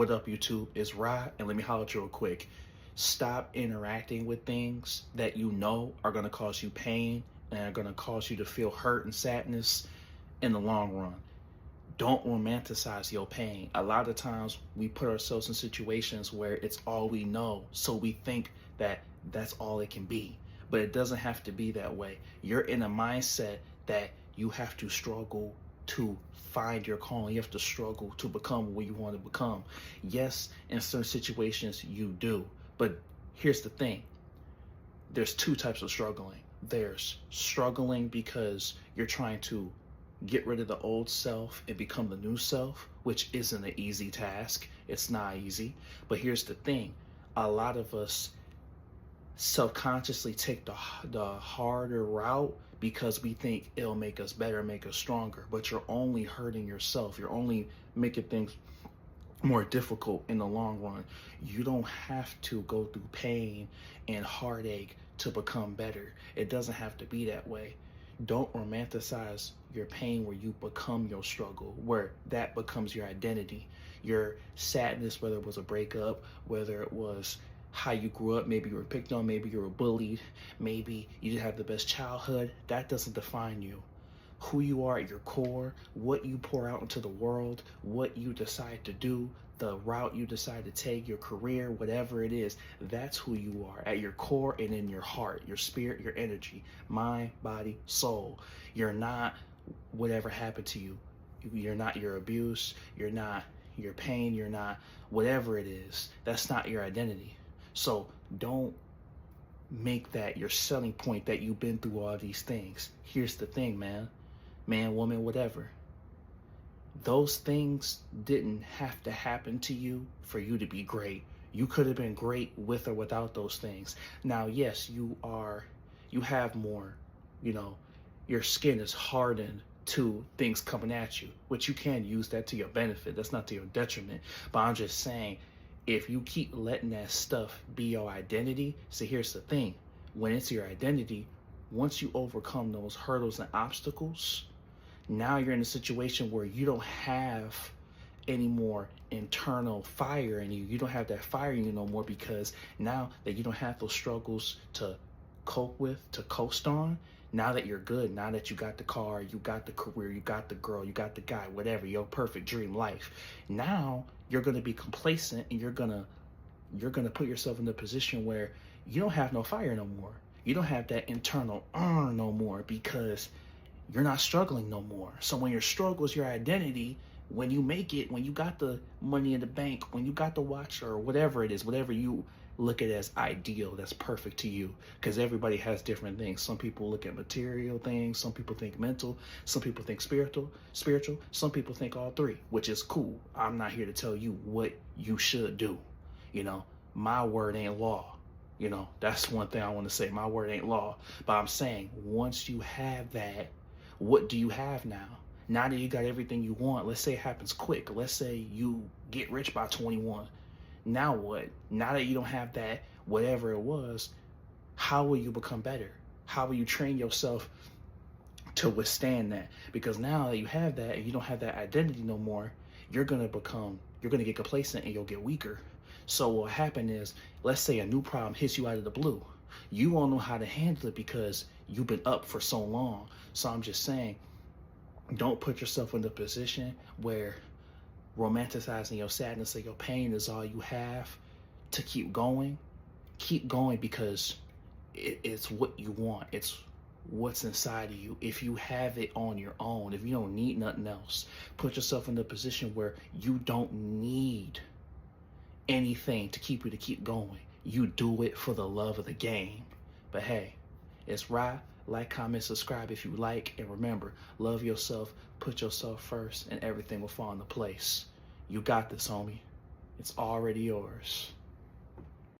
What up, YouTube? It's Rod, and let me holler at you real quick. Stop interacting with things that you know are going to cause you pain and are going to cause you to feel hurt and sadness in the long run. Don't romanticize your pain. A lot of times we put ourselves in situations where it's all we know, so we think that that's all it can be. But it doesn't have to be that way. You're in a mindset that you have to struggle to find your calling. You have to struggle to become what you want to become. Yes, in certain situations you do. But here's the thing. There's two types of struggling. There's struggling because you're trying to get rid of the old self and become the new self, which isn't an easy task. It's not easy. But here's the thing. A lot of us subconsciously take the harder route because we think it'll make us better, make us stronger. But you're only hurting yourself. You're only making things more difficult in the long run. You don't have to go through pain and heartache to become better. It doesn't have to be that way. Don't romanticize your pain where you become your struggle, where that becomes your identity. Your sadness, whether it was a breakup, whether it was how you grew up, maybe you were picked on, maybe you were bullied, maybe you didn't have the best childhood, that doesn't define you. Who you are at your core, what you pour out into the world, what you decide to do, the route you decide to take, your career, whatever it is, that's who you are at your core and in your heart, your spirit, your energy, mind, body, soul. You're not whatever happened to you. You're not your abuse. You're not your pain. You're not whatever it is. That's not your identity. So don't make that your selling point that you've been through all these things. Here's the thing, man, woman, whatever. Those things didn't have to happen to you for you to be great. You could have been great with or without those things. Now, yes, you have more, your skin is hardened to things coming at you, which you can use that to your benefit. That's not to your detriment. But I'm just saying, if you keep letting that stuff be your identity, so here's the thing. When it's your identity, once you overcome those hurdles and obstacles, now you're in a situation where you don't have any more internal fire in you. You don't have that fire in you no more, because now that you don't have those struggles to cope with, to coast on, now that you're good, now that you got the car, you got the career, you got the girl, you got the guy, whatever, your perfect dream life, now you're going to be complacent and you're going to put yourself in the position where you don't have no fire no more. You don't have that internal no more, because you're not struggling no more. So when your struggle is your identity, when you make it, when you got the money in the bank, when you got the watch or whatever it is, whatever you look at as ideal, that's perfect to you, because everybody has different things. Some people look at material things, some people think mental, some people think spiritual, some people think all three, which is cool. I'm not here to tell you what you should do. My word ain't law. That's one thing I want to say. My word ain't law. But I'm saying, once you have that, what do you have now? Now that you got everything you want, let's say it happens quick. Let's say you get rich by 21. Now what? Now that you don't have that, whatever it was, how will you become better? How will you train yourself to withstand that? Because now that you have that and you don't have that identity no more, you're going to get complacent and you'll get weaker. So what will happen is, let's say a new problem hits you out of the blue. You won't know how to handle it because you've been up for so long. So I'm just saying, don't put yourself in the position where romanticizing your sadness or your pain is all you have to keep going. Keep going, because it's what you want. It's what's inside of you. If you have it on your own, if you don't need nothing else, put yourself in the position where you don't need anything to keep going. You do it for the love of the game. But hey, it's right. Like, comment, subscribe if you like, and remember, love yourself, put yourself first, and everything will fall into place. You got this, homie. It's already yours.